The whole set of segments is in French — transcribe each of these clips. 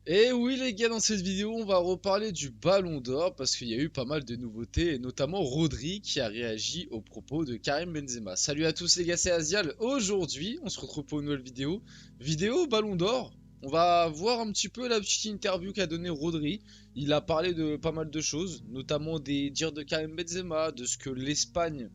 Et oui les gars, dans cette vidéo on va reparler du Ballon d'Or parce qu'il y a eu pas mal de nouveautés et notamment Rodri qui a réagi aux propos de Karim Benzema. Salut à tous les gars, c'est Azial. Aujourd'hui on se retrouve pour une nouvelle vidéo Ballon d'Or. On va voir un petit peu la petite interview qu'a donné Rodri. Il a parlé de pas mal de choses, notamment des dires de Karim Benzema, de ce que l'Espagne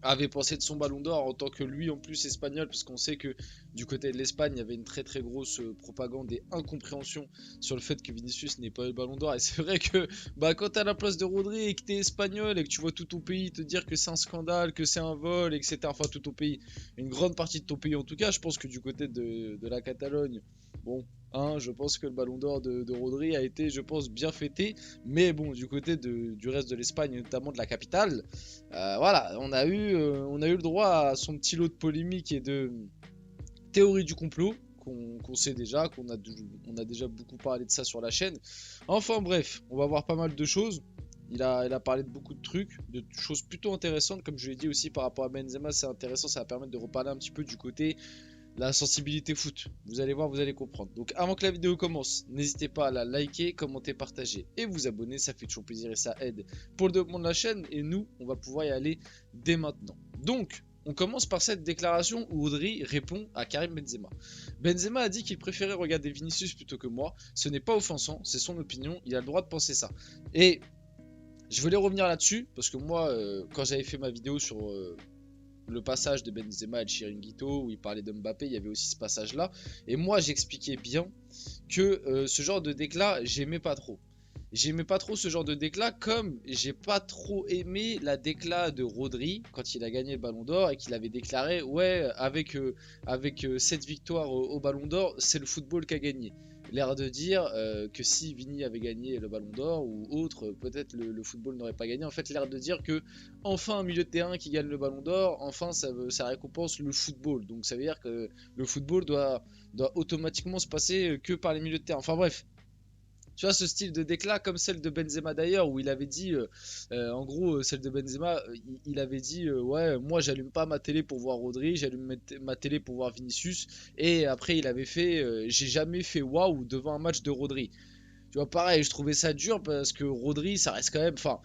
avait pensé de son ballon d'or en tant que lui en plus espagnol, parce qu'on sait que du côté de l'Espagne il y avait une très grosse propagande et incompréhension sur le fait que Vinicius n'ait pas eu le ballon d'or. Et c'est vrai que quand t'es à la place de Rodri et que t'es espagnol et que tu vois tout ton pays te dire que c'est un scandale, que c'est un vol, etc. Enfin tout ton pays, une grande partie de ton pays en tout cas, je pense que du côté de la Catalogne, bon, hein, je pense que le ballon d'or de Rodri a été, je pense, bien fêté. Mais bon, du côté du reste de l'Espagne, notamment de la capitale, voilà, on a eu le droit à son petit lot de polémiques et de théories du complot qu'on sait déjà, on a déjà beaucoup parlé de ça sur la chaîne. Enfin bref, on va voir pas mal de choses. Il a parlé de beaucoup de trucs, de choses plutôt intéressantes, comme je l'ai dit aussi par rapport à Benzema, c'est intéressant, ça va permettre de reparler un petit peu du côté la sensibilité foot. Vous allez voir, vous allez comprendre. Donc avant que la vidéo commence, n'hésitez pas à la liker, commenter, partager et vous abonner, ça fait toujours plaisir et ça aide pour le développement de la chaîne. Et nous, on va pouvoir y aller dès maintenant. Donc, on commence par cette déclaration où Rodri répond à Karim Benzema. Benzema a dit qu'il préférait regarder Vinicius plutôt que moi. Ce n'est pas offensant, c'est son opinion, il a le droit de penser ça. Et je voulais revenir là-dessus parce que moi, quand j'avais fait ma vidéo sur le passage de Benzema et de Chiringuito où il parlait de Mbappé, il y avait aussi ce passage là et moi j'expliquais bien que ce genre de déclat j'aimais pas trop. J'aimais pas trop ce genre de déclat, comme j'ai pas trop aimé la déclat de Rodri quand il a gagné le Ballon d'Or et qu'il avait déclaré ouais, avec cette victoire au Ballon d'Or, c'est le football qui a gagné. L'air de dire que si Vini avait gagné le Ballon d'Or ou autre, peut-être le football n'aurait pas gagné. En fait, l'air de dire que enfin un milieu de terrain qui gagne le Ballon d'Or, enfin ça récompense le football. Donc ça veut dire que le football doit automatiquement se passer que par les milieux de terrain. Enfin bref, tu vois, ce style de déclat, comme celle de Benzema d'ailleurs, où il avait dit, en gros, celle de Benzema, il avait dit, ouais, moi j'allume pas ma télé pour voir Rodri, j'allume ma télé pour voir Vinicius. Et après, il avait fait, j'ai jamais fait waouh devant un match de Rodri. Tu vois, pareil, je trouvais ça dur parce que Rodri, ça reste quand même, enfin,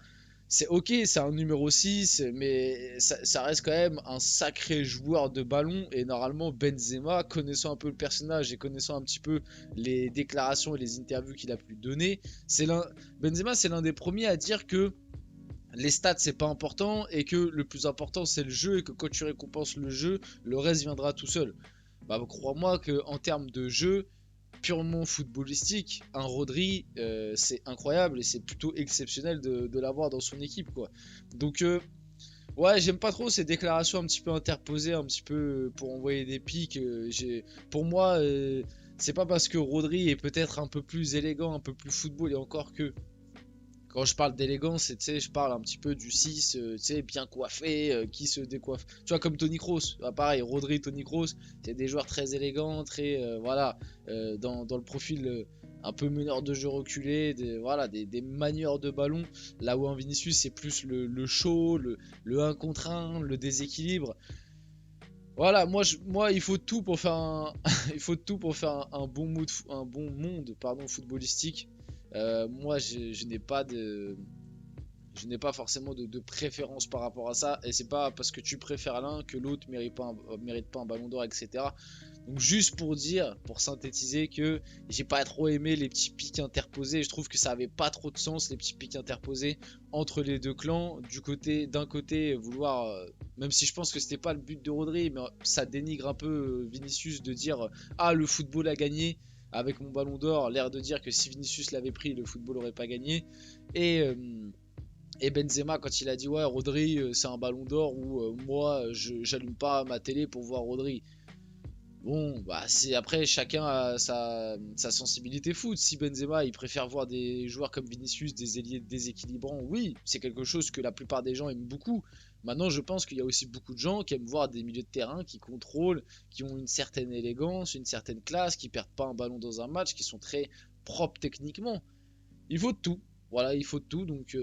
c'est ok, c'est un numéro 6 mais ça reste quand même un sacré joueur de ballon. Et normalement, Benzema, connaissant un peu le personnage et connaissant un petit peu les déclarations et les interviews qu'il a pu donner, Benzema, c'est l'un des premiers à dire que les stats c'est pas important et que le plus important c'est le jeu et que quand tu récompenses le jeu, le reste viendra tout seul. Bah, crois-moi qu'en termes de jeu, purement footballistique, un Rodri, c'est incroyable et c'est plutôt exceptionnel de l'avoir dans son équipe, quoi. Donc, ouais, j'aime pas trop ces déclarations un petit peu interposées, un petit peu pour envoyer des pics. Pour moi, c'est pas parce que Rodri est peut-être un peu plus élégant, un peu plus football, et encore que quand je parle d'élégance, tu sais, je parle un petit peu du 6, tu sais, bien coiffé, qui se décoiffe. Tu vois, comme Tony Kroos. Ah, pareil, Rodri, Tony Kroos, c'est des joueurs très élégants, très, voilà, dans le profil un peu meneur de jeu reculé, voilà, des manieurs de ballon. Là où un Vinicius, c'est plus le show, le 1 contre 1, le déséquilibre. Voilà, moi, il faut tout pour faire il faut tout pour faire un bon monde, pardon, footballistique. Moi, je n'ai pas je n'ai pas forcément de préférence par rapport à ça. Et c'est pas parce que tu préfères l'un que l'autre mérite pas un ballon d'or, etc. Donc juste pour dire, pour synthétiser, que j'ai pas trop aimé les petits pics interposés. Je trouve que ça avait pas trop de sens, les petits pics interposés entre les deux clans. D'un côté, vouloir, même si je pense que c'était pas le but de Rodri, mais ça dénigre un peu Vinicius de dire ah, le football a gagné avec mon ballon d'or, l'air de dire que si Vinicius l'avait pris, le football aurait pas gagné. Et, euh, et Benzema, quand il a dit ouais, Rodri, c'est un ballon d'or, ou moi, j'allume pas ma télé pour voir Rodri. Bon, bah, c'est après, chacun a sa sensibilité foot. Si Benzema, il préfère voir des joueurs comme Vinicius, des ailiers déséquilibrants, oui, c'est quelque chose que la plupart des gens aiment beaucoup. Maintenant, je pense qu'il y a aussi beaucoup de gens qui aiment voir des milieux de terrain qui contrôlent, qui ont une certaine élégance, une certaine classe, qui perdent pas un ballon dans un match, qui sont très propres techniquement. Il faut de tout. Voilà, il faut de tout. Donc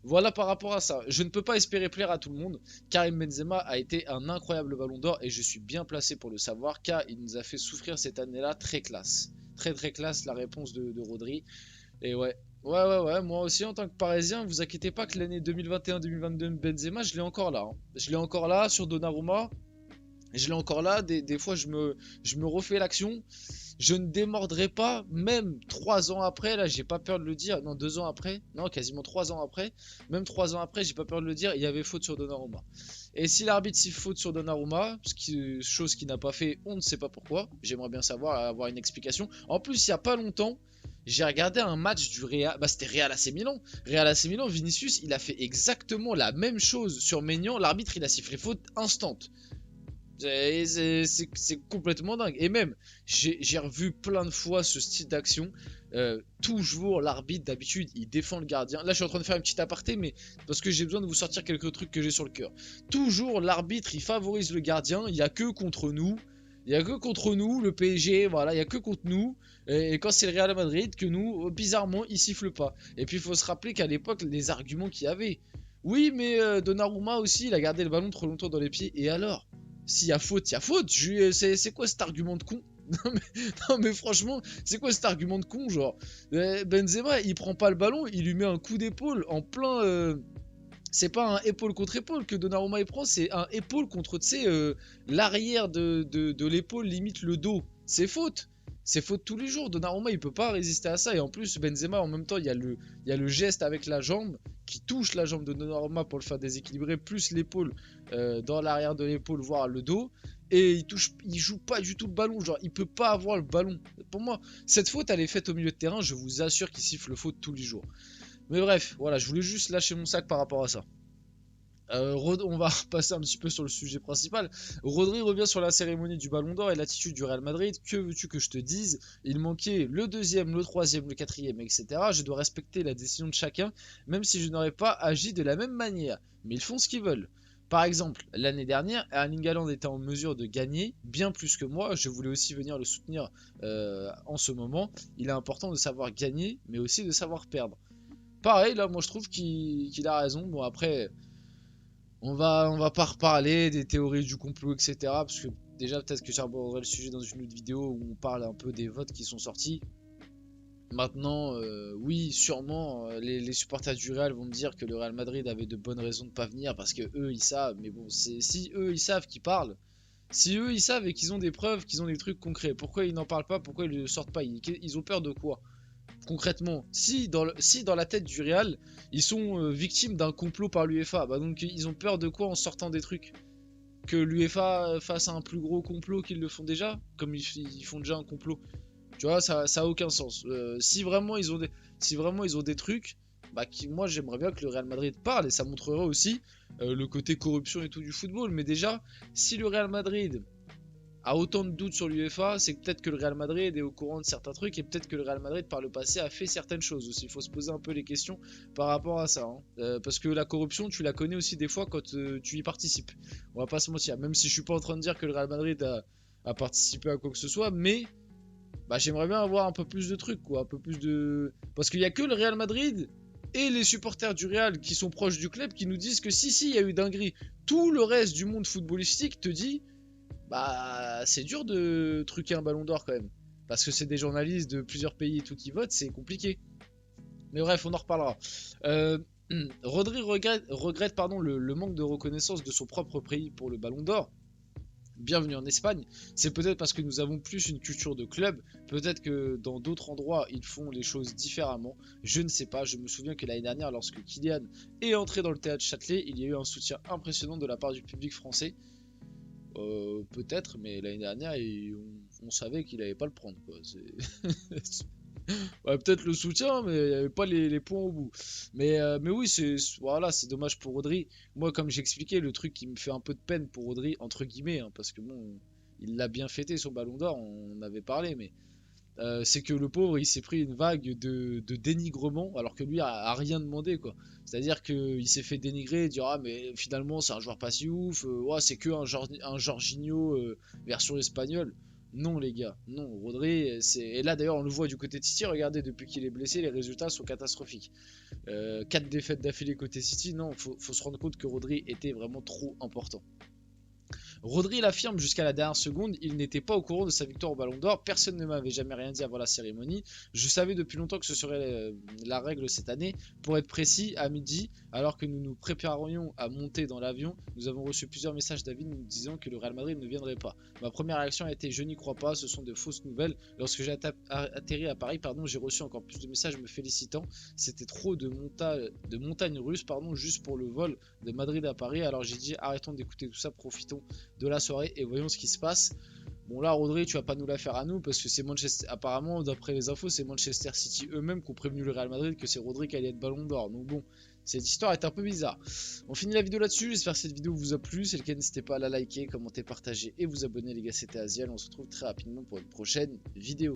voilà par rapport à ça. Je ne peux pas espérer plaire à tout le monde. Karim Benzema a été un incroyable ballon d'or et je suis bien placé pour le savoir car il nous a fait souffrir cette année-là très classe. Très très classe la réponse de Rodri. Et ouais, moi aussi en tant que Parisien, vous inquiétez pas que l'année 2021-2022 Benzema, je l'ai encore là, hein. Je l'ai encore là sur Donnarumma. Je l'ai encore là, des fois je me refais l'action. Je ne démordrai pas, même 3 ans après, là j'ai pas peur de le dire, non 2 ans après, non quasiment 3 ans après, même 3 ans après, j'ai pas peur de le dire, il y avait faute sur Donnarumma. Et si l'arbitre siffle faute sur Donnarumma, chose qu'il n'a pas fait, on ne sait pas pourquoi, j'aimerais bien savoir, avoir une explication. En plus, il y a pas longtemps, j'ai regardé un match du Real, bah c'était Real AC Milan. Real AC Milan, Vinicius, il a fait exactement la même chose sur Maignan, l'arbitre il a sifflé faute instant. C'est complètement dingue. Et même, j'ai revu plein de fois ce style d'action. Toujours l'arbitre, d'habitude, il défend le gardien. Là, je suis en train de faire un petit aparté, mais parce que j'ai besoin de vous sortir quelques trucs que j'ai sur le cœur. Toujours l'arbitre, il favorise le gardien. Il n'y a que contre nous. Il n'y a que contre nous, le PSG, voilà, il n'y a que contre nous. Et quand c'est le Real Madrid, que nous, bizarrement, il siffle pas. Et puis, il faut se rappeler qu'à l'époque, les arguments qu'il y avait. Oui, mais Donnarumma aussi, il a gardé le ballon trop longtemps dans les pieds. Et alors? S'il y a faute, il y a faute. C'est quoi cet argument de con? Non mais franchement, c'est quoi cet argument de con, genre Benzema, il prend pas le ballon, il lui met un coup d'épaule en plein. C'est pas un épaule contre épaule que Donnarumma il prend, c'est un épaule contre, tu sais, l'arrière de l'épaule, limite le dos. C'est faute. C'est faute tous les jours. Donnarumma il peut pas résister à ça. Et en plus, Benzema en même temps, il y a le geste avec la jambe qui touche la jambe de Donnarumma pour le faire déséquilibrer, plus l'épaule dans l'arrière de l'épaule, voire le dos. Et il joue pas du tout le ballon. Genre, il peut pas avoir le ballon. Pour moi, cette faute elle est faite au milieu de terrain. Je vous assure qu'il siffle faute tous les jours. Mais bref, voilà, je voulais juste lâcher mon sac par rapport à ça. On va passer un petit peu sur le sujet principal. Rodri revient sur la cérémonie du Ballon d'Or et l'attitude du Real Madrid. Que veux-tu que je te dise? Il manquait le deuxième, le troisième, le quatrième, etc. Je dois respecter la décision de chacun, même si je n'aurais pas agi de la même manière. Mais ils font ce qu'ils veulent. Par exemple, l'année dernière, Erling Haaland était en mesure de gagner bien plus que moi. Je voulais aussi venir le soutenir en ce moment. Il est important de savoir gagner, mais aussi de savoir perdre. Pareil, là, moi je trouve qu'il a raison. Bon, après, on va pas reparler des théories du complot, etc. Parce que déjà, peut-être que j'aborderai le sujet dans une autre vidéo où on parle un peu des votes qui sont sortis. Maintenant, oui, sûrement, les supporters du Real vont me dire que le Real Madrid avait de bonnes raisons de pas venir parce que eux ils savent. Mais bon, si eux ils savent qu'ils parlent, si eux ils savent et qu'ils ont des preuves, qu'ils ont des trucs concrets, pourquoi ils n'en parlent pas? Pourquoi ils ne sortent pas? Ils ont peur de quoi? Concrètement, si dans la tête du Real, ils sont victimes d'un complot par l'UEFA, bah donc ils ont peur de quoi en sortant des trucs? Que l'UEFA fasse un plus gros complot qu'ils le font déjà? Comme ils font déjà un complot. Tu vois, ça a aucun sens. Si vraiment ils ont des trucs, bah moi j'aimerais bien que le Real Madrid parle et ça montrerait aussi le côté corruption et tout du football. Mais déjà, si le Real Madrid a autant de doutes sur l'UEFA, c'est que peut-être que le Real Madrid est au courant de certains trucs et peut-être que le Real Madrid par le passé a fait certaines choses aussi. Il faut se poser un peu les questions par rapport à ça, hein. Parce que la corruption, tu la connais aussi des fois quand tu y participes. On va pas se mentir, même si je suis pas en train de dire que le Real Madrid a participé à quoi que ce soit, mais bah, j'aimerais bien avoir un peu plus de trucs, quoi, un peu plus de... Parce qu'il y a que le Real Madrid et les supporters du Real qui sont proches du club qui nous disent que si, il y a eu dinguerie. Tout le reste du monde footballistique te dit bah c'est dur de truquer un ballon d'or quand même. Parce que c'est des journalistes de plusieurs pays et tout qui votent, c'est compliqué. Mais bref, on en reparlera. Euh, Rodri regrette pardon, le manque de reconnaissance de son propre pays pour le ballon d'or. Bienvenue en Espagne. C'est peut-être parce que nous avons plus une culture de club. Peut-être que dans d'autres endroits, ils font les choses différemment. Je ne sais pas. Je me souviens que l'année dernière, lorsque Kylian est entré dans le théâtre Châtelet, il y a eu un soutien impressionnant de la part du public français. Peut-être, mais l'année dernière, on savait qu'il allait pas le prendre, quoi. Ouais, peut-être le soutien, mais il n'y avait pas les points au bout. Mais oui, voilà, c'est dommage pour Rodri. Moi, comme j'expliquais, le truc qui me fait un peu de peine pour Rodri, entre guillemets, hein, parce que bon, il l'a bien fêté son ballon d'or, on en avait parlé, mais c'est que le pauvre, il s'est pris une vague de dénigrement, alors que lui a rien demandé, quoi. C'est-à-dire qu'il s'est fait dénigrer, dire ah mais finalement c'est un joueur pas si ouf, ouais, c'est que un Jorginho version espagnole. Non les gars, non, Rodri, et là d'ailleurs on le voit du côté de City, regardez, depuis qu'il est blessé, les résultats sont catastrophiques. 4 défaites d'affilée côté City, non, faut se rendre compte que Rodri était vraiment trop important. Rodri l'affirme jusqu'à la dernière seconde, il n'était pas au courant de sa victoire au Ballon d'Or, personne ne m'avait jamais rien dit avant la cérémonie, je savais depuis longtemps que ce serait la règle cette année. Pour être précis, à midi, alors que nous nous préparions à monter dans l'avion, nous avons reçu plusieurs messages d'avis nous disant que le Real Madrid ne viendrait pas. Ma première réaction a été je n'y crois pas, ce sont de fausses nouvelles. Lorsque j'ai atterri à Paris, j'ai reçu encore plus de messages me félicitant. C'était trop de montagnes russes, juste pour le vol de Madrid à Paris. Alors j'ai dit arrêtons d'écouter tout ça, profitons de la soirée et voyons ce qui se passe. Bon là Rodri, tu vas pas nous la faire à nous parce que c'est Manchester, apparemment d'après les infos c'est Manchester City eux-mêmes qui ont prévenu le Real Madrid que c'est Rodri qui allait être Ballon d'Or. Donc bon, cette histoire est un peu bizarre. On finit la vidéo là-dessus, j'espère que cette vidéo vous a plu. Si c'est le cas, n'hésitez pas à la liker, commenter, partager et vous abonner les gars, c'était Aziel. On se retrouve très rapidement pour une prochaine vidéo.